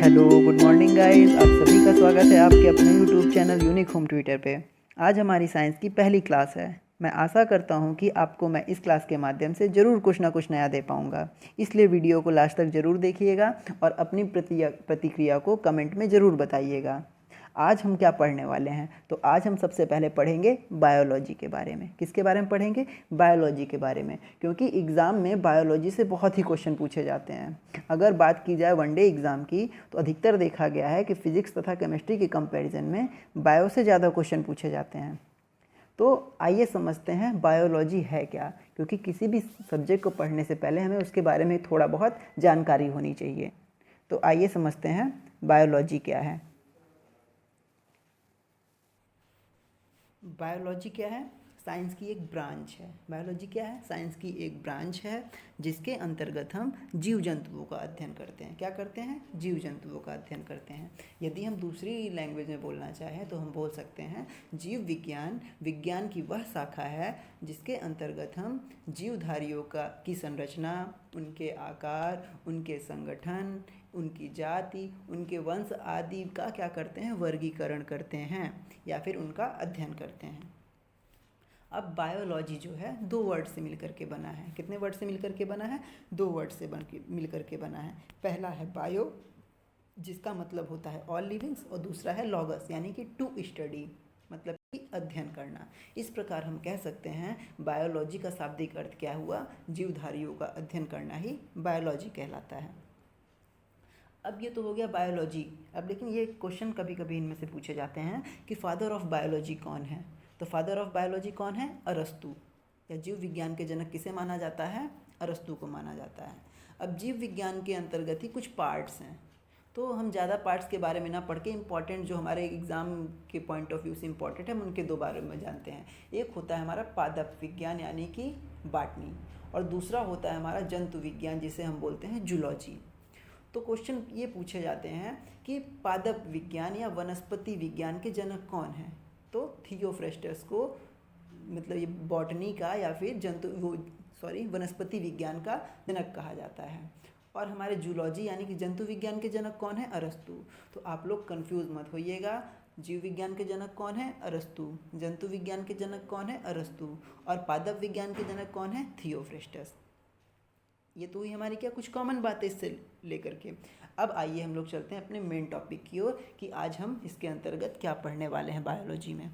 Hello good morning guys, आप सभी का स्वागत है आपके अपने YouTube channel unique home Twitter पे। आज हमारी साइंस की पहली क्लास है। मैं आशा करता हूँ कि आपको मैं इस क्लास के माध्यम से ज़रूर कुछ ना कुछ नया दे पाऊँगा, इसलिए वीडियो को लास्ट तक ज़रूर देखिएगा और अपनी प्रतिक्रिया को कमेंट में ज़रूर बताइएगा। आज हम क्या पढ़ने वाले हैं, तो आज हम सबसे पहले पढ़ेंगे बायोलॉजी के बारे में। किसके बारे में पढ़ेंगे? बायोलॉजी के बारे में, क्योंकि एग्ज़ाम में बायोलॉजी से बहुत ही क्वेश्चन पूछे जाते हैं। अगर बात की जाए वनडे एग्ज़ाम की, तो अधिकतर देखा गया है कि फिजिक्स तथा केमिस्ट्री के कंपैरिजन में बायो से ज़्यादा क्वेश्चन पूछे जाते हैं। तो आइए समझते हैं बायोलॉजी है क्या, क्योंकि किसी भी सब्जेक्ट को पढ़ने से पहले हमें उसके बारे में थोड़ा बहुत जानकारी होनी चाहिए। तो आइए समझते हैं बायोलॉजी क्या है। बायोलॉजी क्या है? साइंस की एक ब्रांच है। बायोलॉजी क्या है? साइंस की एक ब्रांच है जिसके अंतर्गत हम जीव जंतुओं का अध्ययन करते हैं। क्या करते हैं? जीव जंतुओं का अध्ययन करते हैं। यदि हम दूसरी लैंग्वेज में बोलना चाहें तो हम बोल सकते हैं जीव विज्ञान विज्ञान की वह शाखा है जिसके अंतर्गत हम जीवधारियों की संरचना, उनके आकार, उनके संगठन, उनकी जाति, उनके वंश आदि का क्या करते हैं? वर्गीकरण करते हैं या फिर उनका अध्ययन करते हैं। अब बायोलॉजी जो है दो वर्ड से मिलकर के बना है। कितने वर्ड से मिलकर के बना है? दो वर्ड से मिलकर के बना है। पहला है बायो, जिसका मतलब होता है ऑल लिविंग्स, और दूसरा है लॉगस, यानी कि टू स्टडी, मतलब कि अध्ययन करना। इस प्रकार हम कह सकते हैं बायोलॉजी का शाब्दिक अर्थ क्या हुआ? जीवधारियों का अध्ययन करना ही बायोलॉजी कहलाता है। अब ये तो हो गया बायोलॉजी। अब लेकिन ये क्वेश्चन कभी कभी इनमें से पूछे जाते हैं कि फादर ऑफ बायोलॉजी कौन है? तो फादर ऑफ बायोलॉजी कौन है? अरस्तु। या जीव विज्ञान के जनक किसे माना जाता है? अरस्तु को माना जाता है। अब जीव विज्ञान के अंतर्गत ही कुछ पार्ट्स हैं, तो हम ज़्यादा पार्ट्स के बारे में ना पढ़ के इंपॉर्टेंट जो हमारे एग्ज़ाम के पॉइंट ऑफ व्यू से इंपॉर्टेंट है हम उनके दो बारे में जानते हैं। एक होता है हमारा पादप विज्ञान यानी कि बॉटनी, और दूसरा होता है हमारा जंतु विज्ञान जिसे हम बोलते हैं जूलॉजी। तो क्वेश्चन ये पूछे जाते हैं कि पादप विज्ञान या वनस्पति विज्ञान के जनक कौन हैं? तो थियोफ्रेस्टस को, मतलब ये बॉटनी का या फिर वनस्पति विज्ञान का जनक कहा जाता है। और हमारे जूलॉजी यानी कि जंतु विज्ञान के जनक कौन है? अरस्तु। तो आप लोग कंफ्यूज मत होइएगा, जीव विज्ञान के जनक कौन है? अरस्तु। जंतु विज्ञान के जनक कौन है? अरस्तु। और पादप विज्ञान के जनक कौन है? थियोफ्रेस्टस। ये तो हुई हमारी क्या कुछ कॉमन बातें इससे लेकर के। अब आइए हम लोग चलते हैं अपने मेन टॉपिक की ओर कि आज हम इसके अंतर्गत क्या पढ़ने वाले हैं बायोलॉजी में।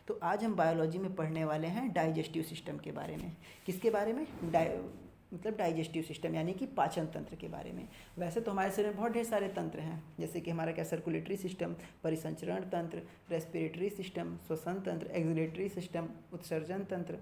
तो आज हम बायोलॉजी में पढ़ने वाले हैं डाइजेस्टिव सिस्टम के बारे में। किसके बारे में? मतलब डाइजेस्टिव सिस्टम यानी कि पाचन तंत्र के बारे में। वैसे तो हमारे शरीर में बहुत ढेर सारे तंत्र हैं, जैसे कि हमारा क्या सर्कुलेटरी सिस्टम, परिसंचरण तंत्र, रेस्पिरेटरी सिस्टम, श्वसन तंत्र, एक्सुलेटरी सिस्टम, उत्सर्जन तंत्र,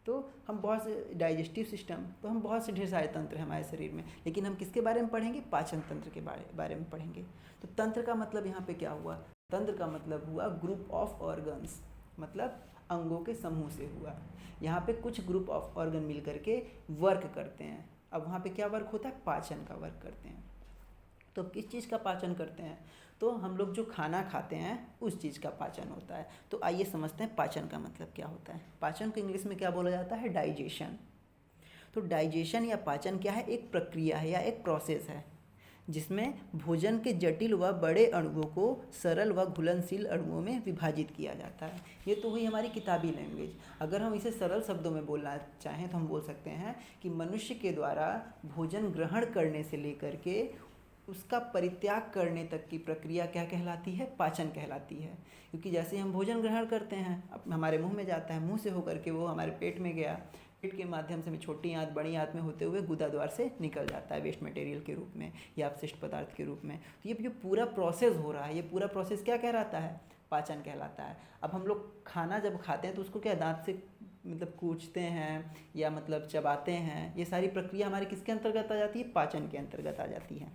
तो हम बहुत से डाइजेस्टिव सिस्टम, तो हम बहुत से ढेर सारे तंत्र हैं हमारे शरीर में। लेकिन हम किसके बारे में पढ़ेंगे? पाचन तंत्र के बारे में पढ़ेंगे। तो तंत्र का मतलब यहाँ पे क्या हुआ? तंत्र का मतलब हुआ ग्रुप ऑफ ऑर्गन्स, मतलब अंगों के समूह से हुआ। यहाँ पे कुछ ग्रुप ऑफ ऑर्गन मिल करके वर्क करते हैं। अब वहाँ पे क्या वर्क होता है? पाचन का वर्क करते हैं। तो किस चीज़ का पाचन करते हैं? तो हम लोग जो खाना खाते हैं उस चीज़ का पाचन होता है। तो आइए समझते हैं पाचन का मतलब क्या होता है। पाचन को इंग्लिश में क्या बोला जाता है? डाइजेशन। तो डाइजेशन या पाचन क्या है? एक प्रक्रिया है या एक प्रोसेस है जिसमें भोजन के जटिल व बड़े अणुओं को सरल व घुलनशील अणुओं में विभाजित किया जाता है। ये तो हुई हमारी किताबी लैंग्वेज। अगर हम इसे सरल शब्दों में बोलना चाहें तो हम बोल सकते हैं कि मनुष्य के द्वारा भोजन ग्रहण करने से लेकर के उसका परित्याग करने तक की प्रक्रिया क्या कहलाती है? पाचन कहलाती है। क्योंकि जैसे हम भोजन ग्रहण करते हैं, अब हमारे मुंह में जाता है, मुंह से होकर के वो हमारे पेट में गया, पेट के माध्यम से छोटी आंत बड़ी आंत में होते हुए गुदा द्वार से निकल जाता है वेस्ट मटेरियल के रूप में या अपशिष्ट पदार्थ के रूप में। तो ये जो पूरा प्रोसेस हो रहा है, ये पूरा प्रोसेस क्या कहलाता है? पाचन कहलाता है। अब हम लोग खाना जब खाते हैं तो उसको क्या दांत से मतलब कूचते हैं या मतलब चबाते हैं, ये सारी प्रक्रिया हमारी किसके अंतर्गत आ जाती है? पाचन के अंतर्गत आ जाती है।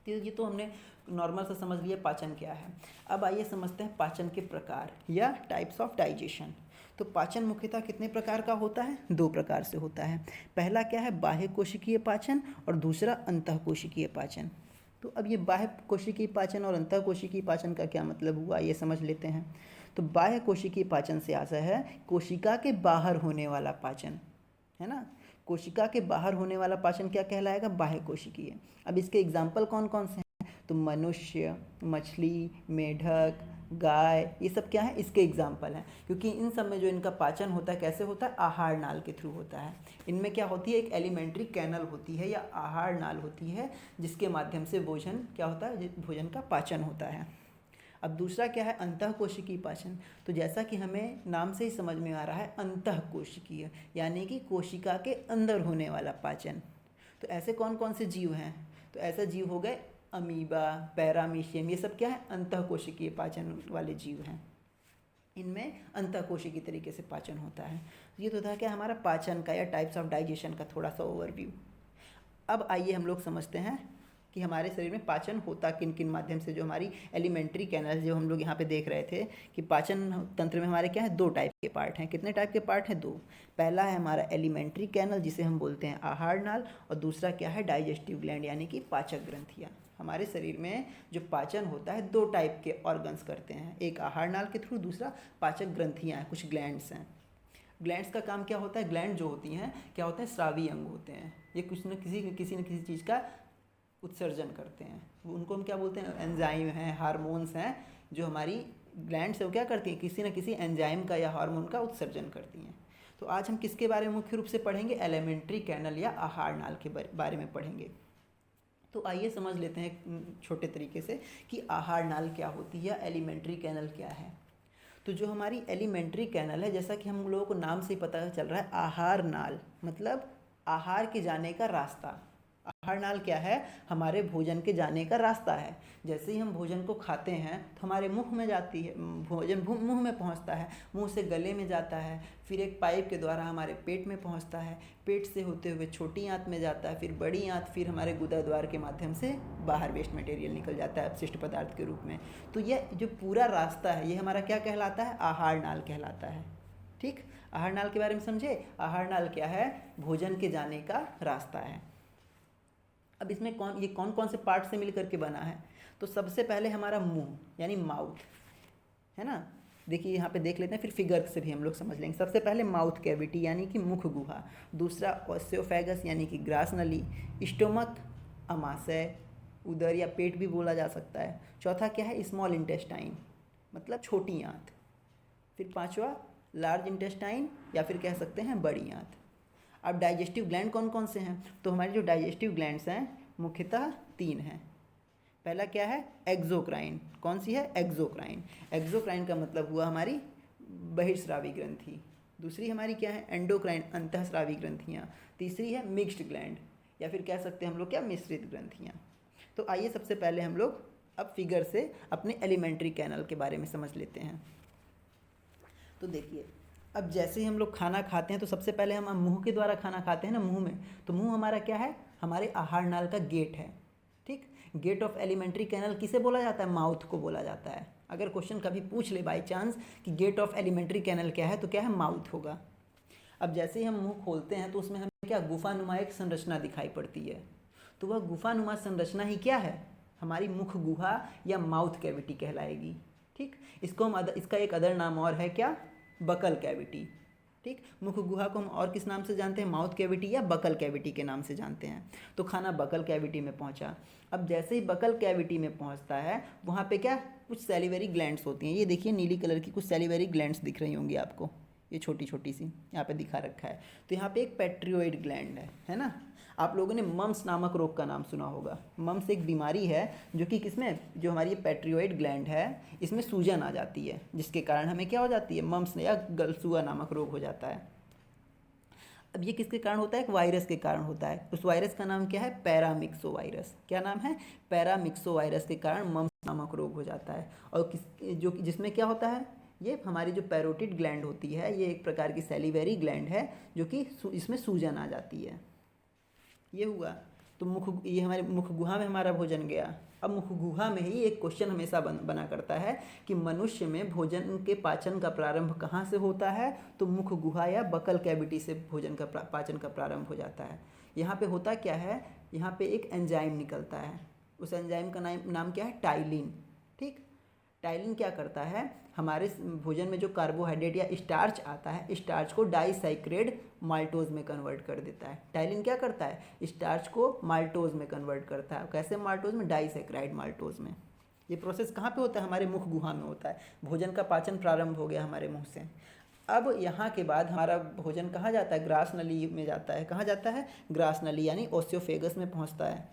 तो ये तो हमने नॉर्मल से समझ लिया पाचन क्या है। अब आइए समझते हैं पाचन के प्रकार या टाइप्स ऑफ डाइजेशन। तो पाचन मुख्यतः कितने प्रकार का होता है? दो प्रकार से होता है। पहला क्या है? बाह्य कोशिकीय पाचन, और दूसरा अंतःकोशिकीय पाचन। तो अब ये बाह्य कोशिकीय पाचन और अंतःकोशिकीय पाचन का क्या मतलब हुआ, ये समझ लेते हैं। तो बाह्य कोशिकीय पाचन से आशय है कोशिका के बाहर होने वाला पाचन, है ना। कोशिका के बाहर होने वाला पाचन क्या कहलाएगा? बाह्य कोशिकीय। अब इसके एग्जाम्पल कौन कौन से हैं? तो मनुष्य, मछली, मेढक, गाय, ये सब क्या है, इसके एग्जाम्पल हैं। क्योंकि इन सब में जो इनका पाचन होता है कैसे होता है, आहार नाल के थ्रू होता है। इनमें क्या होती है, एक एलिमेंट्री कैनल होती है या आहार नाल होती है, जिसके माध्यम से भोजन क्या होता है, भोजन का पाचन होता है। अब दूसरा क्या है, अंतःकोशिकीय पाचन। तो जैसा कि हमें नाम से ही समझ में आ रहा है, अंतःकोशिकीय यानी कि कोशिका के अंदर होने वाला पाचन। तो ऐसे कौन कौन से जीव हैं, तो ऐसे जीव हो गए अमीबा, पैरामीशियम, ये सब क्या है, अंतःकोशिकीय पाचन वाले जीव हैं। इनमें अंतःकोशिकीय तरीके से पाचन होता है। ये तो था क्या हमारा पाचन का या टाइप्स ऑफ डाइजेशन का थोड़ा सा ओवरव्यू। अब आइए हम लोग समझते हैं कि हमारे शरीर में पाचन होता किन किन माध्यम से। जो हमारी एलिमेंट्री कैनल जो हम लोग यहाँ पे देख रहे थे कि पाचन तंत्र में हमारे क्या है, दो टाइप के पार्ट हैं। कितने टाइप के पार्ट हैं, दो। पहला है हमारा एलिमेंट्री कैनल जिसे हम बोलते हैं आहार नाल, और दूसरा क्या है, डाइजेस्टिव ग्लैंड यानी कि पाचक ग्रंथियाँ। हमारे शरीर में जो पाचन होता है दो टाइप के ऑर्गन्स करते हैं, एक आहार नाल के थ्रू, दूसरा पाचक ग्रंथियाँ हैं, कुछ ग्लैंड्स हैं। ग्लैंड्स का काम क्या होता है, ग्लैंड जो होती हैं क्या होते हैं, स्रावी अंग होते हैं। ये कुछ न किसी चीज़ का उत्सर्जन करते हैं। उनको हम क्या बोलते हैं, एंजाइम हैं, हार्मोन्स हैं। जो हमारी ग्लैंड्स है वो क्या करती हैं, किसी न किसी एंजाइम का या हार्मोन का उत्सर्जन करती हैं। तो आज हम किसके बारे में मुख्य रूप से पढ़ेंगे, एलिमेंट्री कैनल या आहार नाल के बारे में पढ़ेंगे। तो आइए समझ लेते हैं छोटे तरीके से कि आहार नाल क्या होती है, एलिमेंट्री कैनल क्या है। तो जो हमारी एलिमेंट्री कैनल है, जैसा कि हम लोगों को नाम से ही पता चल रहा है, आहार नाल मतलब आहार के जाने का रास्ता। आहार नाल क्या है, हमारे भोजन के जाने का रास्ता है। जैसे ही हम भोजन को खाते हैं तो हमारे मुंह में जाती है, भोजन मुंह में पहुंचता है, मुंह से गले में जाता है, फिर एक पाइप के द्वारा हमारे पेट में पहुंचता है, पेट से होते हुए छोटी आंत में जाता है, फिर बड़ी आंत, फिर हमारे गुदा द्वार के माध्यम से बाहर वेस्ट मटेरियल निकल जाता है अपशिष्ट पदार्थ के रूप में। तो यह जो पूरा रास्ता है ये हमारा क्या कहलाता है, आहार नाल कहलाता है। ठीक, आहार नाल के बारे में समझे। आहार नाल क्या है, भोजन के जाने का रास्ता है। अब इसमें कौन कौन से पार्ट से मिलकर के बना है, तो सबसे पहले हमारा मुंह यानी माउथ है ना। देखिए यहाँ पे देख लेते हैं, फिर फिगर से भी हम लोग समझ लेंगे। सबसे पहले माउथ कैविटी यानी कि मुख गुहा, दूसरा ओस्योफेगस यानी कि ग्रास नली, स्टोमक अमाशय, उदर या पेट भी बोला जा सकता है। चौथा क्या है, स्मॉल इंटेस्टाइन मतलब छोटी आंत, फिर पांचवा लार्ज इंटेस्टाइन या फिर कह सकते हैं बड़ी आंत। अब डाइजेस्टिव ग्लैंड कौन कौन से हैं, तो हमारे जो डाइजेस्टिव ग्लैंड्स हैं मुख्यतः तीन हैं। पहला क्या है, एक्सोक्राइन। कौन सी है, एक्सोक्राइन। एक्सोक्राइन का मतलब हुआ हमारी बहिर्स्रावी ग्रंथि। दूसरी हमारी क्या है, एंडोक्राइन, अंतःस्रावी ग्रंथियाँ। तीसरी है मिक्स्ड ग्लैंड या फिर कह सकते हैं हम लोग क्या, मिश्रित ग्रंथियाँ। तो आइए सबसे पहले हम लोग अब फिगर से अपने एलिमेंट्री कैनल के बारे में समझ लेते हैं। तो देखिए, अब जैसे ही हम लोग खाना खाते हैं तो सबसे पहले हम मुंह के द्वारा खाना खाते हैं ना, मुंह में। तो मुंह हमारा क्या है, हमारे आहार नाल का गेट है। ठीक, गेट ऑफ एलिमेंट्री कैनल किसे बोला जाता है, माउथ को बोला जाता है। अगर क्वेश्चन कभी पूछ ले बाई चांस कि गेट ऑफ एलिमेंट्री कैनल क्या है, तो क्या है, माउथ होगा। अब जैसे ही हम मुंह खोलते हैं तो उसमें हमें क्या, गुफानुमा एक संरचना दिखाई पड़ती है। तो वह गुफानुमा संरचना ही क्या है, हमारी मुख गुहा या माउथ कैविटी कहलाएगी। ठीक, इसको हम इसका एक अदर नाम और है क्या, बकल कैविटी। ठीक, मुख गुहा को हम और किस नाम से जानते हैं, माउथ कैविटी या बकल कैविटी के नाम से जानते हैं। तो खाना बकल कैविटी में पहुंचा। अब जैसे ही बकल कैविटी में पहुंचता है वहाँ पे क्या, कुछ सैलिवरी ग्लैंड्स होती हैं। ये देखिए नीली कलर की कुछ सैलिवरी ग्लैंड्स दिख रही होंगी आपको, ये छोटी छोटी सी यहाँ पे दिखा रखा है। तो यहाँ पे एक पेट्रियोइड ग्लैंड है ना। आप लोगों ने मम्स नामक रोग का नाम सुना होगा। मम्स एक बीमारी है जो कि किसमें, जो हमारी ये पेट्रियोइड ग्लैंड है इसमें सूजन आ जाती है, जिसके कारण हमें क्या हो जाती है, मम्स या गलसुआ नामक रोग हो जाता है। अब ये किसके कारण होता है, एक वायरस के कारण होता है। उस वायरस का नाम क्या है, पैरामिक्सो वायरस। क्या नाम है, पैरामिक्सो वायरस के कारण मम्स नामक रोग हो जाता है। और जिसमें क्या होता है, ये हमारी जो पैरोटिड ग्लैंड होती है ये एक प्रकार की सैलिवरी ग्लैंड है जो कि इसमें सूजन आ जाती है। ये हुआ। तो ये हमारे मुख गुहा में हमारा भोजन गया। अब मुख गुहा में ही एक क्वेश्चन हमेशा बना करता है कि मनुष्य में भोजन के पाचन का प्रारंभ कहाँ से होता है, तो मुख गुहा या बकल कैविटी से भोजन का पाचन का प्रारंभ हो जाता है। यहाँ पे होता क्या है, यहाँ पे एक एंजाइम निकलता है। उस एंजाइम का नाम क्या है, टाइलिन। ठीक, टाइलिन क्या करता है, हमारे भोजन में जो कार्बोहाइड्रेट या स्टार्च आता है, स्टार्च को डाइसैकरेट माल्टोज में कन्वर्ट कर देता है। टाइलिन क्या करता है, स्टार्च को माल्टोज में कन्वर्ट करता है। कैसे माल्टोज में, डाइसैकराइड माल्टोज में। ये प्रोसेस कहाँ पे होता है, हमारे मुख गुहा में होता है। भोजन का पाचन प्रारंभ हो गया हमारे मुंह से। अब यहाँ के बाद हमारा भोजन कहाँ जाता है, ग्रास नली में जाता है। कहाँ जाता है, ग्रास नली यानी ओस्योफेगस में पहुँचता है।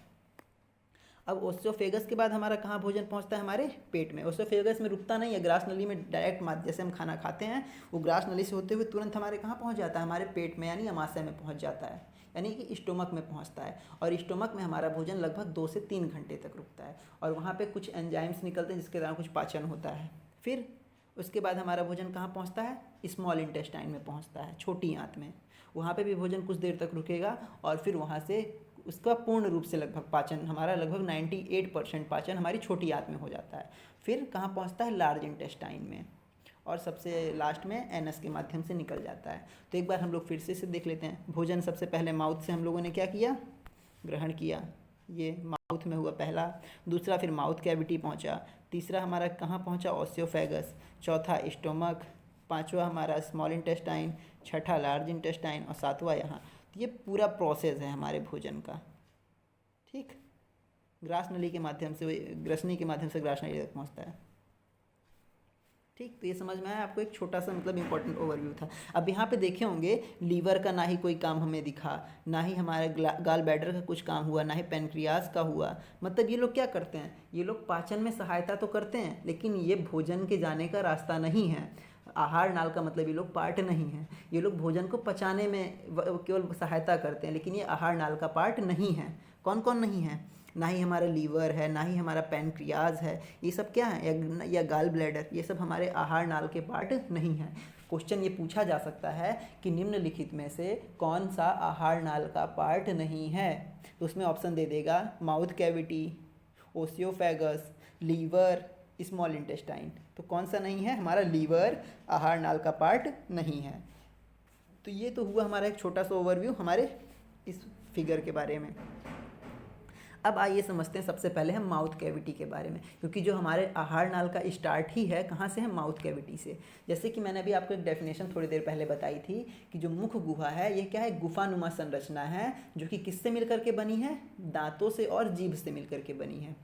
अब ओस्योफेगस के बाद हमारा कहाँ भोजन पहुँचता है, हमारे पेट में। ओस्योफेगस में रुकता नहीं है, ग्रास नली में डायरेक्ट जैसे हम खाना खाते हैं वो ग्रास नली से होते हुए तुरंत हमारे कहाँ पहुँच जाता है, हमारे पेट में यानी अमाशय में पहुँच जाता है, यानी कि स्टोमक में पहुँचता है। और स्टोमक में हमारा भोजन लगभग 2 से 3 घंटे तक रुकता है। और वहाँ पे कुछ एंजाइम्स निकलते हैं जिसके द्वारा कुछ पाचन होता है। फिर उसके बाद हमारा भोजन कहाँ पहुँचता है, स्मॉल इंटेस्टाइन में पहुँचता है, छोटी आंत में। वहाँ पे भी भोजन कुछ देर तक रुकेगा और फिर वहाँ से उसका पूर्ण रूप से लगभग पाचन हमारा लगभग 98% पाचन हमारी छोटी आंत में हो जाता है। फिर कहाँ पहुँचता है, लार्ज इंटेस्टाइन में। और सबसे लास्ट में एनस के माध्यम से निकल जाता है। तो एक बार हम लोग फिर से इसे देख लेते हैं। भोजन सबसे पहले माउथ से हम लोगों ने क्या किया, ग्रहण किया। ये माउथ में हुआ पहला। दूसरा फिर माउथ कैविटी पहुंचा। तीसरा हमारा कहाँ पहुंचा, ओस्योफेगस। चौथा स्टोमक। पांचवा हमारा स्मॉल इंटेस्टाइन। छठा लार्ज इंटेस्टाइन और सातवां यहाँ। तो ये पूरा प्रोसेस है हमारे भोजन का। ठीक, ग्रास नली के माध्यम से, ग्रसनी के माध्यम से ग्रास नली तक पहुँचता है। ठीक, तो ये समझ में आया आपको। एक छोटा सा मतलब इंपॉर्टेंट ओवरव्यू था। अब यहाँ पे देखे होंगे लीवर का ना ही कोई काम हमें दिखा, ना ही हमारे गाल बैडर का कुछ काम हुआ, ना ही पेनक्रियाज का हुआ। मतलब ये लोग क्या करते हैं, ये लोग पाचन में सहायता तो करते हैं लेकिन ये भोजन के जाने का रास्ता नहीं है। आहार नाल का मतलब ये लोग पार्ट नहीं है। ये लोग भोजन को पचाने में केवल सहायता करते हैं लेकिन ये आहार नाल का पार्ट नहीं है। कौन कौन नहीं है, ना ही हमारा लीवर है, ना ही हमारा पैनक्रियाज है। ये सब क्या है, या गाल ब्लैडर, ये सब हमारे आहार नाल के पार्ट नहीं है। क्वेश्चन ये पूछा जा सकता है कि निम्नलिखित में से कौन सा आहार नाल का पार्ट नहीं है। तो उसमें ऑप्शन दे देगा mouth cavity, oesophagus, liver, small intestine. तो कौन सा नहीं है, हमारा लीवर आहार नाल का पार्ट नहीं है। तो ये तो हुआ हमारा एक छोटा सा ओवरव्यू हमारे इस फिगर के बारे में। अब आइए समझते हैं सबसे पहले हम माउथ कैविटी के बारे में, क्योंकि जो हमारे आहार नाल का स्टार्ट ही है कहाँ से है, माउथ कैविटी से। जैसे कि मैंने अभी आपको एक डेफिनेशन थोड़ी देर पहले बताई थी कि जो मुख गुहा है ये क्या है, गुफानुमा संरचना है जो कि किससे मिलकर के बनी है, दांतों से और जीभ से मिलकर के बनी है।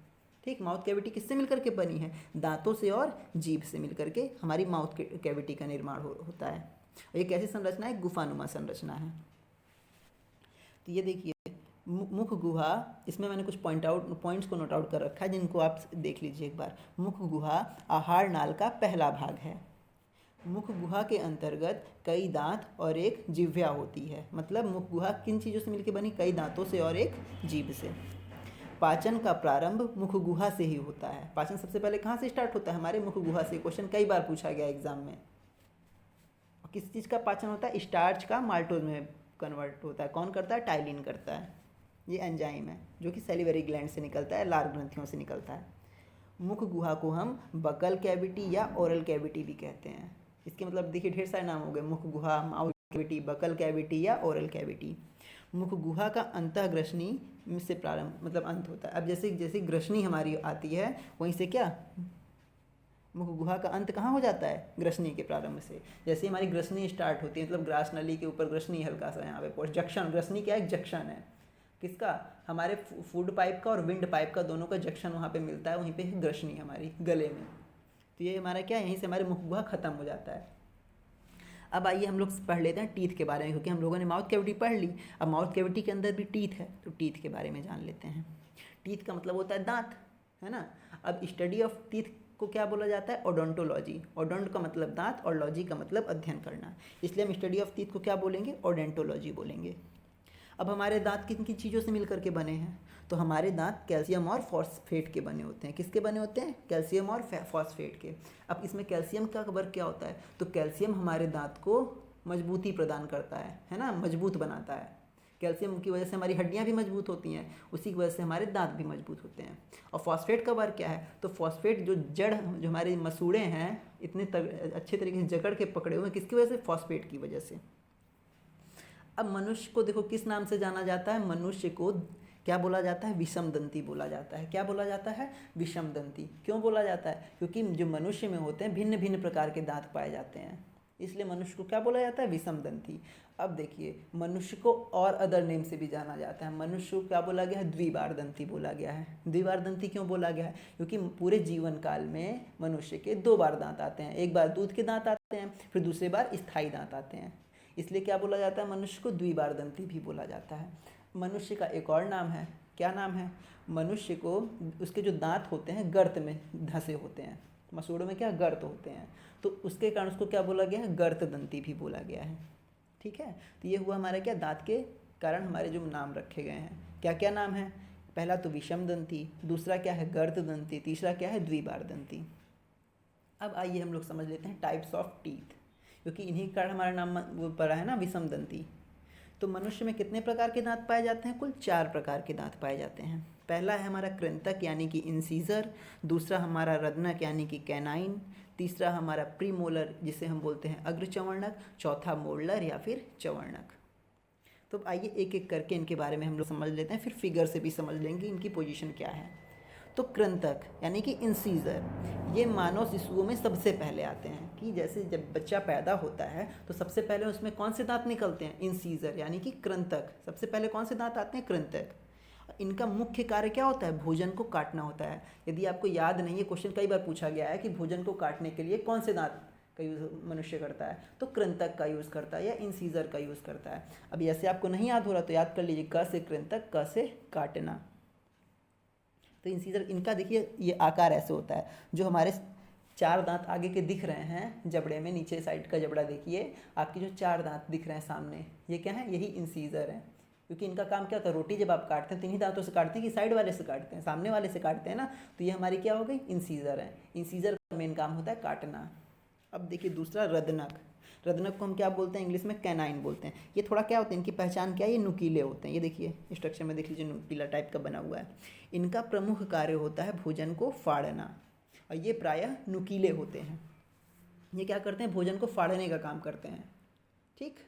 ठीक, माउथ कैविटी किससे मिलकर के बनी है, दांतों से और जीभ से मिलकर के हमारी माउथ कैविटी का निर्माण होता है। और ये कैसी संरचना है, गुफानुमा संरचना है। तो ये देखिए मुख गुहा, इसमें मैंने कुछ पॉइंट्स को नोट आउट कर रखा है जिनको आप देख लीजिए एक बार। मुख गुहा आहार नाल का पहला भाग है। मुख गुहा के अंतर्गत कई दांत और एक जिह्वा होती है। मतलब मुख गुहा किन चीज़ों से मिलकर बनी, कई दांतों से और एक जीभ से। पाचन का प्रारंभ मुख गुहा से ही होता है। पाचन सबसे पहले कहाँ से स्टार्ट होता है, हमारे मुख गुहा से। क्वेश्चन कई बार पूछा गया एग्जाम में। किस चीज़ का पाचन होता है, स्टार्च का माल्टोज में कन्वर्ट होता है। कौन करता है, टाइलिन करता है। ये एंजाइम है जो कि सैलिवरी ग्लैंड से निकलता है, लार ग्रंथियों से निकलता है। मुख गुहा को हम बकल कैविटी या ओरल कैविटी भी कहते हैं। इसके मतलब देखिए ढेर सारे नाम हो गए, मुख गुहा, माउथ कैविटी, बकल कैविटी या ओरल कैविटी। मुख गुहा का अंतःग्रसनी से प्रारंभ मतलब अंत होता है। अब जैसे जैसे ग्रसनी हमारी आती है वहीं से क्या, मुख गुहा का अंत कहाँ हो जाता है, ग्रसनी के प्रारंभ से। जैसे हमारी ग्रसनी स्टार्ट होती है, मतलब ग्रास नली के ऊपर ग्रसनी हल्का सा यहाँ पे जंक्शन, ग्रसनी क्या है, एक जंक्शन है। किसका, हमारे फूड पाइप का और विंड पाइप का, दोनों का जंक्शन वहाँ पे मिलता है, वहीं पे ग्रसनी हमारी गले में। तो ये हमारा क्या है, यहीं से हमारे मुख गुहा खत्म हो जाता है। अब आइए हम लोग पढ़ लेते हैं टीथ के बारे में, क्योंकि हम लोगों ने माउथ कैविटी पढ़ ली। अब माउथ कैविटी के अंदर भी टीथ है, तो टीथ के बारे में जान लेते हैं। टीथ का मतलब होता है दांत, है ना। अब स्टडी ऑफ टीथ को क्या बोला जाता है, ओडोंटोलॉजी। ओडोंट का मतलब दांत और लॉजी का मतलब अध्ययन करना, इसलिए हम स्टडी ऑफ टीथ को क्या बोलेंगे, ओडेंटोलॉजी बोलेंगे। अब हमारे दांत किन किन चीज़ों से मिलकर के बने हैं, तो हमारे दांत कैल्शियम और फॉस्फेट के बने होते हैं। किसके बने होते हैं, कैल्शियम और फॉस्फेट के। अब इसमें कैल्शियम का वर्क क्या होता है, तो कैल्शियम हमारे दांत को मजबूती प्रदान करता है ना, मजबूत बनाता है। कैल्शियम की वजह से हमारी हड्डियां भी मजबूत होती हैं, उसी की वजह से हमारे दांत भी मजबूत होते हैं। और फॉस्फेट का वर्क क्या है, तो फॉस्फेट जो जड़, जो हमारे मसूड़े हैं इतने अच्छे तरीके से जकड़ के पकड़े हुए हैं, किसकी वजह से, फॉस्फेट की वजह से। अब मनुष्य को देखो किस नाम से जाना जाता है, मनुष्य को क्या बोला जाता है? विषम दंती बोला जाता है। क्या बोला जाता है? विषम दंती। क्यों बोला जाता है? क्योंकि जो मनुष्य में होते हैं भिन्न भिन्न प्रकार के दांत पाए जाते हैं, इसलिए मनुष्य को क्या बोला जाता है? विषम दंती। अब देखिए, मनुष्य को और अदर नेम से भी जाना जाता है। मनुष्य को क्या बोला गया है? द्विबार दंती बोला गया है। द्विबार दंती क्यों बोला गया है? क्योंकि पूरे जीवन काल में मनुष्य के 2 बार दांत आते हैं। एक बार दूध के दांत आते हैं, फिर दूसरी बार स्थायी दांत आते हैं, इसलिए क्या बोला जाता है? मनुष्य को द्विबार दंती भी बोला जाता है। मनुष्य का एक और नाम है, क्या नाम है? मनुष्य को उसके जो दांत होते हैं गर्त में धंसे होते हैं, मसूड़ों में क्या गर्त होते हैं, तो उसके कारण उसको क्या बोला गया है? गर्त दंती भी बोला गया है। ठीक है, तो ये हुआ हमारा क्या, दांत के कारण हमारे जो नाम रखे गए हैं। क्या क्या नाम है? पहला तो विषम दंती, दूसरा क्या है? गर्त दंती, तीसरा क्या है? द्विबार दंती। अब आइए हम लोग समझ लेते हैं टाइप्स ऑफ टीथ, क्योंकि इन्हीं के कारण हमारा नाम वो पड़ा है ना, विषम दंती। तो मनुष्य में कितने प्रकार के दांत पाए जाते हैं? कुल 4 प्रकार के दांत पाए जाते हैं। पहला है हमारा कृंतक यानी कि इंसीजर, दूसरा हमारा रत्नक यानी कि कैनाइन, तीसरा हमारा प्रीमोलर जिसे हम बोलते हैं अग्रचवर्णक, चौथा मोल्डर या फिर चवर्णक। तो आइए एक एक करके इनके बारे में हम लोग समझ लेते हैं, फिर फिगर से भी समझ लेंगे इनकी पोजीशन क्या है। तो कृंतक यानी कि इंसीजर, ये मानव शिशुओं में सबसे पहले आते हैं, कि जैसे जब बच्चा पैदा होता है तो सबसे पहले उसमें कौन से दांत निकलते हैं? इंसीजर यानी कि कृंतक। सबसे पहले कौन से दांत आते हैं? कृंतक। इनका मुख्य कार्य क्या होता है? भोजन को काटना होता है। यदि आपको याद नहीं है, क्वेश्चन कई बार पूछा गया है कि भोजन को काटने के लिए कौन से दांत का यूज़ मनुष्य करता है, तो कृंतक का यूज़ करता है या इंसीजर का यूज़ करता है। अब ऐसे आपको नहीं याद हो रहा तो याद कर लीजिए, क से कृंतक, क से काटना। तो इंसीजर, इनका देखिए ये आकार ऐसे होता है, जो हमारे 4 दांत आगे के दिख रहे हैं जबड़े में, नीचे साइड का जबड़ा देखिए, आपके जो 4 दांत दिख रहे हैं सामने, ये क्या है? यही इंसीजर है। क्योंकि इनका काम क्या होता है? रोटी जब आप काटते हैं तो इन्हीं दांतों से काटते हैं कि साइड वाले से काटते हैं? सामने वाले से काटते हैं ना, तो ये हमारी क्या हो गई? इंसीजर है। इंसीजर का मेन काम होता है काटना। अब देखिए दूसरा रदनक। रदनक को हम क्या बोलते हैं? इंग्लिश में कैनाइन बोलते हैं। ये थोड़ा क्या होते हैं, इनकी पहचान क्या है? ये नुकीले होते हैं। ये देखिए स्ट्रक्चर में देख लीजिए, नुकीला टाइप का बना हुआ है। इनका प्रमुख कार्य होता है भोजन को फाड़ना, और ये प्रायः नुकीले होते हैं। ये क्या करते हैं? भोजन को फाड़ने का काम करते हैं। ठीक,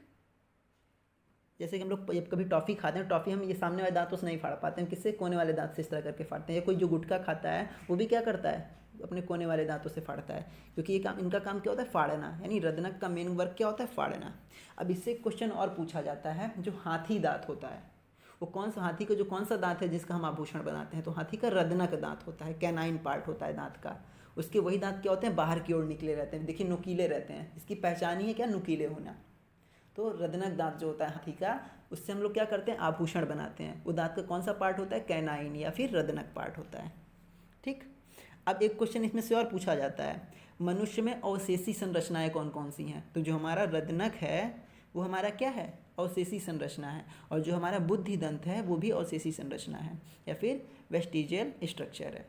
जैसे कि हम लोग जब कभी टॉफ़ी खाते हैं, टॉफ़ी हम ये सामने वाले दांतों से नहीं फाड़ पाते हैं, किससे? कोने वाले दांत से इस तरह करके फाड़ते हैं। या कोई जो गुटखा खाता है वो भी क्या करता है? अपने कोने वाले दांतों से फाड़ता है, क्योंकि ये काम, इनका काम क्या होता है? फाड़ना। यानी रदनक का मेन वर्क क्या होता है? फाड़ना। अब इससे क्वेश्चन और पूछा जाता है, जो हाथी दांत होता है वो कौन सा, हाथी का जो कौन सा दांत है जिसका हम आभूषण बनाते हैं? तो हाथी का रदनक दांत होता है, कैनाइन पार्ट होता है दांत का। उसके वही दांत क्या होते हैं? बाहर की ओर निकले रहते हैं, देखिए नुकीले रहते हैं। इसकी पहचान ही है क्या? नुकीले होना। तो रदनक दांत जो होता है हाथी का, उससे हम लोग क्या करते हैं? आभूषण बनाते हैं। वो दांत का कौन सा पार्ट होता है? कैनाइन या फिर रदनक पार्ट होता है। ठीक, अब एक क्वेश्चन इसमें से और पूछा जाता है, मनुष्य में अवशेषी संरचनाएं कौन कौन सी हैं? तो जो हमारा रदनक है वो हमारा क्या है? अवशेषी संरचना है। और जो हमारा बुद्धि दंत है वो भी अवशेषी संरचना है या फिर वेस्टिजियल स्ट्रक्चर है।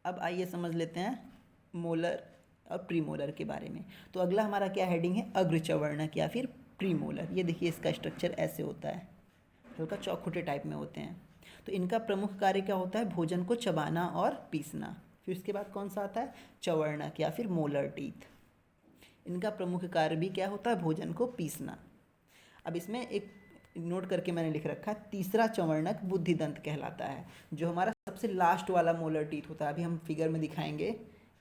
अब आइए समझ लेते हैं मोलर और प्रीमोलर के बारे में। तो अगला हमारा क्या हेडिंग है? अग्रचवर्णक या फिर प्रीमोलर। ये देखिए इसका स्ट्रक्चर ऐसे होता है, हल्का चौखुटे टाइप में होते हैं। तो इनका प्रमुख कार्य क्या होता है? भोजन को चबाना और पीसना। फिर उसके बाद कौन सा आता है? चवर्णक या फिर मोलर टीथ। इनका प्रमुख कार्य भी क्या होता है? भोजन को पीसना। अब इसमें एक नोट करके मैंने लिख रखा है, तीसरा चवर्णक बुद्धिदंत कहलाता है, जो हमारा सबसे लास्ट वाला मोलर टीथ होता है। अभी हम फिगर में दिखाएंगे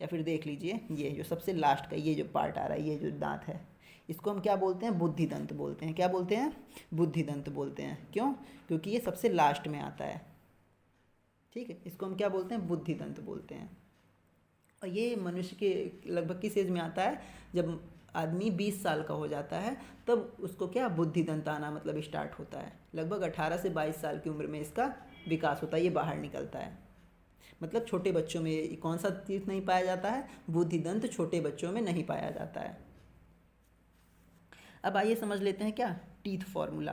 या फिर देख लीजिए, ये जो सबसे लास्ट का ये जो पार्ट आ रहा है, ये जो दांत है, इसको हम क्या बोलते हैं? बुद्धिदंत बोलते हैं। क्या बोलते हैं? बुद्धिदंत बोलते हैं। क्यों? क्योंकि ये सबसे लास्ट में आता है। ठीक है, इसको हम क्या बोलते हैं? बुद्धिदंत बोलते हैं। और ये मनुष्य के लगभग किस एज में आता है? जब आदमी 20 साल का हो जाता है तब उसको क्या बुद्धिदंत आना मतलब स्टार्ट होता है। लगभग 18 से 22 साल की उम्र में इसका विकास होता है, ये बाहर निकलता है। मतलब छोटे बच्चों में कौन सा टीथ नहीं पाया जाता है? बुद्धिदंत छोटे बच्चों में नहीं पाया जाता है। अब आइए समझ लेते हैं क्या टीथ फॉर्मूला।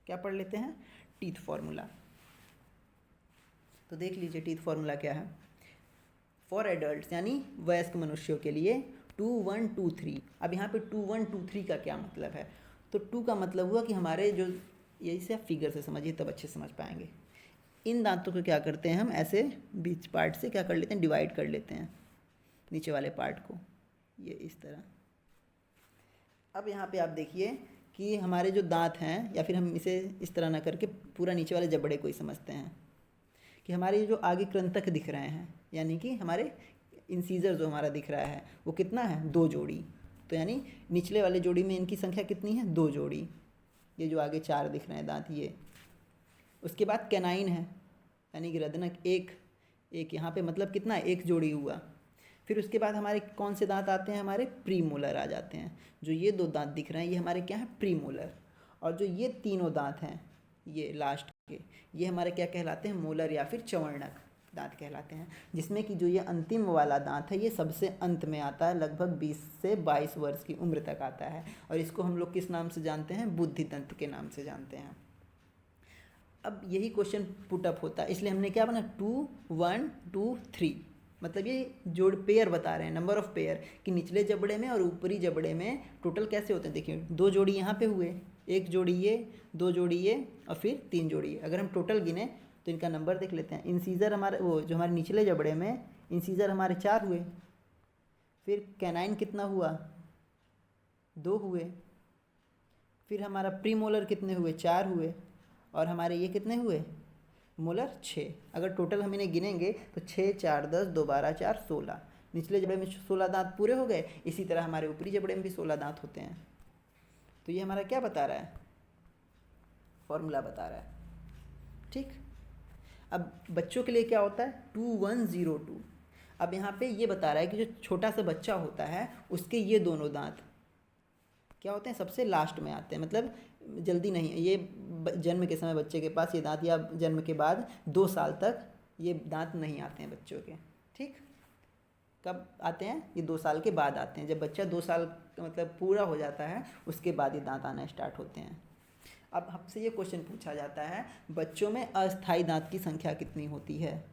क्या पढ़ लेते हैं? Teeth formula. तो देख लीजिए टीथ फॉर्मूला क्या है। फॉर एडल्ट यानी वयस्क मनुष्यों के लिए 2 1 2 3। अब यहाँ पे 2 1 2 3 का क्या मतलब है? तो 2 का मतलब हुआ कि हमारे जो, यही से आप फिगर से समझिए तब अच्छे समझ पाएंगे। इन दांतों को क्या करते हैं हम? ऐसे बीच पार्ट से क्या कर लेते हैं? डिवाइड कर लेते हैं नीचे वाले पार्ट को, ये इस तरह। अब यहाँ पे आप देखिए कि हमारे जो दांत हैं, या फिर हम इसे इस तरह ना करके पूरा नीचे वाले जबड़े को ही समझते हैं कि हमारे जो आगे कृंतक दिख रहे हैं, यानी कि हमारे इंसीजर जो हमारा दिख रहा है वो कितना है, 2 जोड़ी। तो यानी निचले वाले जोड़ी में इनकी संख्या कितनी है, 2 जोड़ी। ये जो आगे 4 दिख रहे हैं दांत ये। उसके बाद कैनाइन है, यानी कि रदनक एक एक यहाँ पे मतलब कितना, 1 जोड़ी हुआ। फिर उसके बाद हमारे कौन से दांत आते हैं, हमारे प्रीमोलर आ जाते हैं। जो ये 2 दांत दिख रहे हैं ये हमारे क्या हैं, प्रीमोलर। और जो ये तीनों दांत हैं ये लास्ट के, ये हमारे क्या कहलाते हैं, मोलर या फिर चवर्णक दांत कहलाते हैं। जिसमें कि जो ये अंतिम वाला दांत है ये सबसे अंत में आता है, लगभग 20 से 22 वर्ष की उम्र तक आता है। और इसको हम लोग किस नाम से जानते हैं, बुद्धि दंत के नाम से जानते हैं। अब यही क्वेश्चन पुटअप होता है, इसलिए हमने क्या बना, 2 1 2 3, मतलब ये जोड़ पेयर बता रहे हैं, नंबर ऑफ पेयर, कि निचले जबड़े में और ऊपरी जबड़े में टोटल कैसे होते हैं। देखिए 2 जोड़ी यहाँ पे हुए, 1 जोड़ी ये, 2 जोड़ी ये, और फिर 3 जोड़ी ये। अगर हम टोटल गिने तो इनका नंबर देख लेते हैं। इंसीजर हमारे वो जो हमारे निचले जबड़े में इंसीजर हमारे 4 हुए। फिर कैनाइन कितना हुआ, 2 हुए। फिर हमारा प्रीमोलर कितने हुए, 4 हुए। और हमारे ये कितने हुए, मोलर 6। अगर टोटल हम इन्हें गिनेंगे तो 6 4 10 2 12 4 16। निचले जबड़े में 16 दांत पूरे हो गए। इसी तरह हमारे ऊपरी जबड़े में भी 16 दांत होते हैं। तो ये हमारा क्या बता रहा है, फॉर्मूला बता रहा है। ठीक, अब बच्चों के लिए क्या होता है, 2 1 0 2। अब यहाँ पे ये बता रहा है कि जो छोटा सा बच्चा होता है उसके ये दोनों दांत क्या होते हैं, सबसे लास्ट में आते हैं। मतलब जल्दी नहीं, ये जन्म के समय बच्चे के पास ये दांत, या जन्म के बाद 2 साल तक ये दांत नहीं आते हैं बच्चों के। ठीक, कब आते हैं, ये 2 साल के बाद आते हैं। जब बच्चा 2 साल मतलब पूरा हो जाता है उसके बाद ये दांत आना स्टार्ट होते हैं। अब हमसे ये क्वेश्चन पूछा जाता है, बच्चों में अस्थाई दांत की संख्या कितनी होती है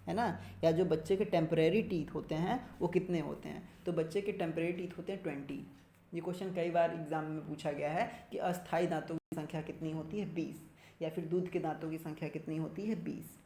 ना, या जो बच्चे के टेम्परेरी टीथ होते हैं वो कितने होते हैं। तो बच्चे के टेम्परेरी टीथ होते हैं 20। ये क्वेश्चन कई बार एग्जाम में पूछा गया है कि अस्थाई दांतों की संख्या कितनी होती है, 20। या फिर दूध के दांतों की संख्या कितनी होती है, 20।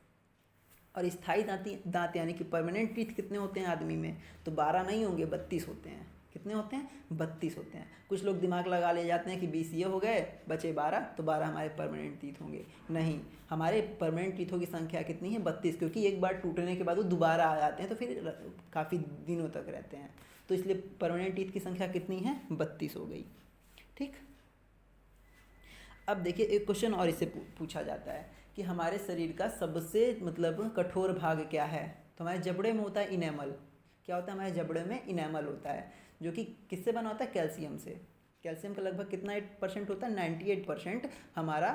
और स्थाई दांत यानी कि परमानेंट टीथ कितने होते हैं आदमी में, तो 12 नहीं होंगे, 32 होते हैं। कितने होते हैं, 32 होते हैं। कुछ लोग दिमाग लगा ले जाते हैं कि 20 ये हो गए, बचे 12, तो 12 हमारे परमानेंट टीथ होंगे। नहीं, हमारे परमानेंट टीथों की संख्या कितनी है, 32, क्योंकि एक बार टूटने के बाद वो दोबारा आ जाते हैं तो फिर काफ़ी दिनों तक रहते हैं। तो इसलिए परमानेंट टीथ की संख्या कितनी है, 32 हो गई। ठीक, अब देखिए एक क्वेश्चन और इससे पूछा जाता है कि हमारे शरीर का सबसे मतलब कठोर भाग क्या है। तो हमारे जबड़े में होता है इनेमल। क्या होता है, हमारे जबड़े में इनेमल होता है, जो कि किससे बना होता है, कैल्शियम से। कैल्शियम का लगभग कितना 8% होता है, 98% हमारा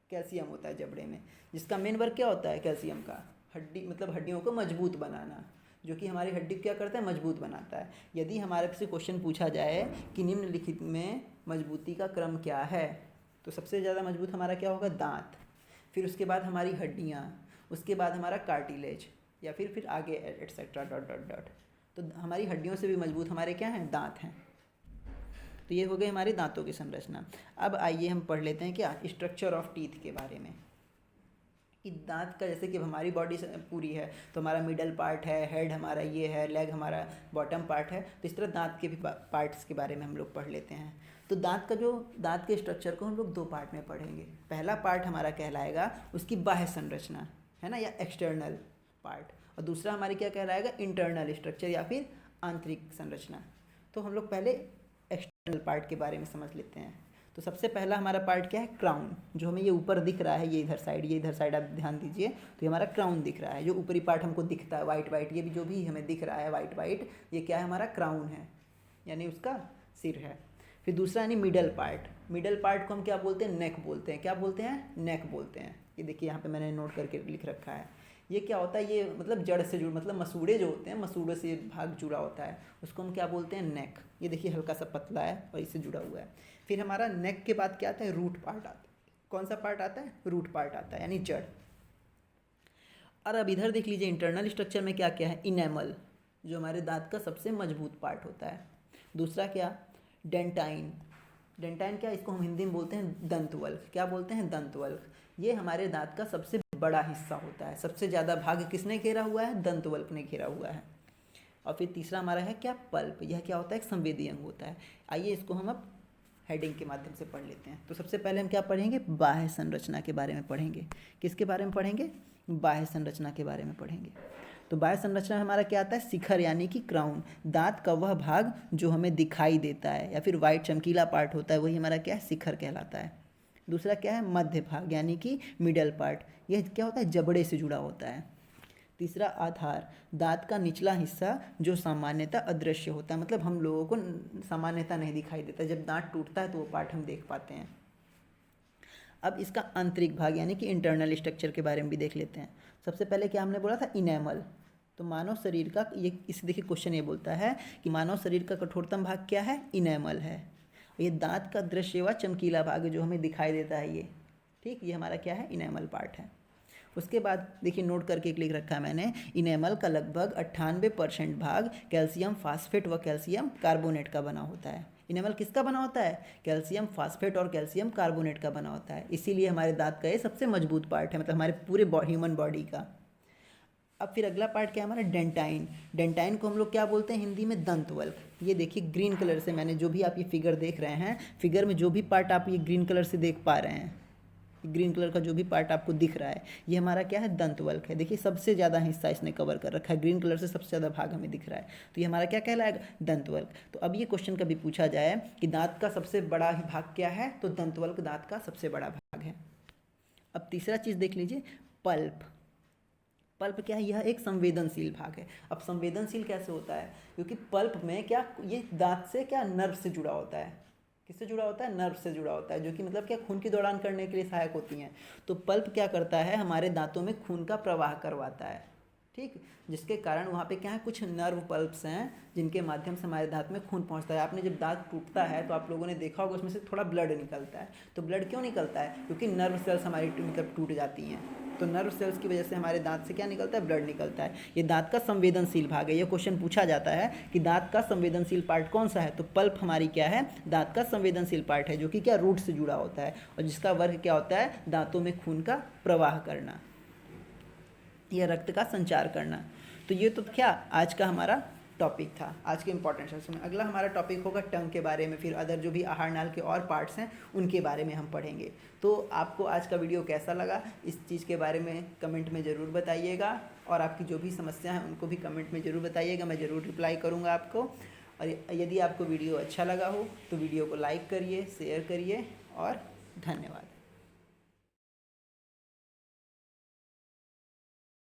कैल्शियम होता है जबड़े में। जिसका मेन वर्क क्या होता है कैल्शियम का, हड्डी मतलब हड्डियों को मजबूत बनाना, जो कि हमारी हड्डी क्या करता है, मजबूत बनाता है। यदि हमारे से क्वेश्चन पूछा जाए कि निम्नलिखित में मजबूती का क्रम क्या है, तो सबसे ज़्यादा मजबूत हमारा क्या होगा, दांत। फिर उसके बाद हमारी हड्डियाँ, उसके बाद हमारा कार्टिलेज, या फिर आगे एटसेट्रा डॉट डॉट डॉट। तो हमारी हड्डियों से भी मजबूत हमारे क्या हैं, दांत हैं। तो ये हो गए हमारे दांतों की संरचना। अब आइए हम पढ़ लेते हैं क्या, स्ट्रक्चर ऑफ टीथ के बारे में। कि दांत का जैसे कि हमारी बॉडी पूरी है तो हमारा मिडल पार्ट है, हेड हमारा ये है, लेग हमारा बॉटम पार्ट है। तो इस तरह दांत के भी पार्ट्स के बारे में हम लोग पढ़ लेते हैं। तो दांत के स्ट्रक्चर को हम लोग 2 पार्ट में पढ़ेंगे। पहला पार्ट हमारा कहलाएगा उसकी बाह्य संरचना, है ना, या एक्सटर्नल पार्ट। और दूसरा हमारी क्या कहलाएगा, इंटरनल स्ट्रक्चर या फिर आंतरिक संरचना। तो हम लोग पहले एक्सटर्नल पार्ट के बारे में समझ लेते हैं। तो सबसे पहला हमारा पार्ट क्या है, क्राउन। जो हमें ये ऊपर दिख रहा है, ये इधर साइड आप ध्यान दीजिए। तो ये हमारा क्राउन दिख रहा है, जो ऊपरी पार्ट हमको दिखता है वाइट वाइट, ये भी जो भी हमें दिख रहा है वाइट वाइट, ये क्या है, हमारा क्राउन है, यानी उसका सिर है। फिर दूसरा यानी मिडल पार्ट को हम क्या बोलते हैं, नेक बोलते हैं। क्या बोलते हैं, नेक बोलते हैं। ये देखिए यहाँ पे मैंने नोट करके लिख रखा है। ये क्या होता है, ये मतलब जड़ से जुड़, मतलब मसूड़े जो होते हैं, मसूड़ों से भाग जुड़ा होता है, उसको हम क्या बोलते हैं, नेक। ये देखिए हल्का सा पतला है और इससे जुड़ा हुआ है। फिर हमारा नेक के बाद क्या आता है, रूट पार्ट आता है। कौन सा पार्ट आता है, रूट पार्ट आता है, यानी जड़। और अब इधर देख लीजिए इंटरनल स्ट्रक्चर में क्या क्या है, इनेमल, जो हमारे दांत का सबसे मजबूत पार्ट होता है। दूसरा क्या, डेंटाइन क्या, इसको हम हिंदी में बोलते हैं दंतवल्क। क्या बोलते हैं, दंतवल्क। ये हमारे दांत का सबसे बड़ा हिस्सा होता है। सबसे ज़्यादा भाग किसने घेरा हुआ है, दंतवल्क ने घेरा हुआ है। और फिर तीसरा हमारा है क्या, पल्प। यह क्या होता है, एक संवेदी अंग होता है। आइए इसको हम अब हेडिंग के माध्यम से पढ़ लेते हैं। तो सबसे पहले हम क्या पढ़ेंगे, बाह्य संरचना के बारे में पढ़ेंगे। किसके बारे में पढ़ेंगे, बाह्य संरचना के बारे में पढ़ेंगे। तो बाह्य संरचना में हमारा क्या आता है, शिखर यानी कि क्राउन, दांत का वह भाग जो हमें दिखाई देता है या फिर वाइट चमकीला पार्ट होता है, वही हमारा क्या है, शिखर कहलाता है। दूसरा क्या है, मध्य भाग यानी कि मिडल पार्ट, यह क्या होता है, जबड़े से जुड़ा होता है। तीसरा आधार, दांत का निचला हिस्सा जो सामान्यतः अदृश्य होता है, मतलब हम लोगों को सामान्यतः नहीं दिखाई देता, जब दांत टूटता है तो वो पार्ट हम देख पाते हैं। अब इसका आंतरिक भाग यानी कि इंटरनल स्ट्रक्चर के बारे में भी देख लेते हैं। सबसे पहले क्या हमने बोला था, इनेमल। तो मानव शरीर का ये इस देखिए क्वेश्चन ये बोलता है कि मानव शरीर का कठोरतम भाग क्या है, इनेमल है। ये दांत का दृश्य व चमकीला भाग जो हमें दिखाई देता है ये, ठीक, ये हमारा क्या है, इनेमल पार्ट है। उसके बाद देखिए नोट करके लिख रखा है मैंने, इनेमल का लगभग 98% भाग कैल्शियम फास्फेट व कैल्शियम कार्बोनेट का बना होता है। इनेमल किसका बना होता है, कैल्शियम फास्फेट और कैल्शियम कार्बोनेट का बना होता है, इसीलिए हमारे दांत का ये सबसे मजबूत पार्ट है, मतलब हमारे पूरे ह्यूमन बॉडी का। अब फिर अगला पार्ट क्या है हमारा, डेंटाइन। डेंटाइन को हम लोग क्या बोलते हैं हिंदी में, दंतवल्क। ये देखिए ग्रीन कलर से मैंने जो भी आप ये फिगर देख रहे हैं, फिगर में जो भी पार्ट आप ये ग्रीन कलर से देख पा रहे हैं, ग्रीन कलर का जो भी पार्ट आपको दिख रहा है, ये हमारा क्या है, दंतवल्क है। देखिए सबसे ज़्यादा हिस्सा इसने कवर कर रखा है, ग्रीन कलर से सबसे ज़्यादा भाग हमें दिख रहा है, तो ये हमारा क्या कहलाएगा, दंतवल्क। तो अब ये क्वेश्चन कभी पूछा जाए कि दांत का सबसे बड़ा भाग क्या है, तो दंतवल्क दांत का सबसे बड़ा भाग है। अब तीसरा चीज़ देख लीजिए, पल्प। पल्प क्या है, यह एक संवेदनशील भाग है। अब संवेदनशील कैसे होता है, क्योंकि पल्प में क्या, ये दांत से क्या, नर्व से जुड़ा होता है। किससे जुड़ा होता है, नर्व से जुड़ा होता है, जो कि मतलब क्या, खून की दौड़ान करने के लिए सहायक होती हैं। तो पल्प क्या करता है, हमारे दांतों में खून का प्रवाह करवाता है, ठीक, जिसके कारण वहाँ पे क्या है, कुछ नर्व पल्प्स हैं जिनके माध्यम से हमारे दांत में खून पहुँचता है। आपने जब दांत टूटता है तो आप लोगों ने देखा होगा उसमें से थोड़ा ब्लड निकलता है। तो ब्लड क्यों निकलता है, क्योंकि नर्व सेल्स हमारी मतलब टूट जाती हैं, तो नर्व सेल्स की वजह से हमारे दांत से क्या निकलता है, ब्लड निकलता है। ये दांत का संवेदनशील भाग है। ये क्वेश्चन पूछा जाता है कि दांत का संवेदनशील पार्ट कौन सा है, तो पल्प हमारी क्या है, दांत का संवेदनशील पार्ट है, जो कि क्या, रूट से जुड़ा होता है और जिसका वर्ग क्या होता है, दांतों में खून का प्रवाह करना या रक्त का संचार करना। तो ये तो क्या आज का हमारा टॉपिक था, आज के इंपॉर्टेंट सेक्शन में। अगला हमारा टॉपिक होगा टंग के बारे में, फिर अदर जो भी आहार नाल के और पार्ट्स हैं उनके बारे में हम पढ़ेंगे। तो आपको आज का वीडियो कैसा लगा, इस चीज़ के बारे में कमेंट में ज़रूर बताइएगा, और आपकी जो भी समस्या है उनको भी कमेंट में ज़रूर बताइएगा, मैं ज़रूर रिप्लाई करूँगा आपको। और यदि आपको वीडियो अच्छा लगा हो तो वीडियो को लाइक करिए, शेयर करिए, और धन्यवाद।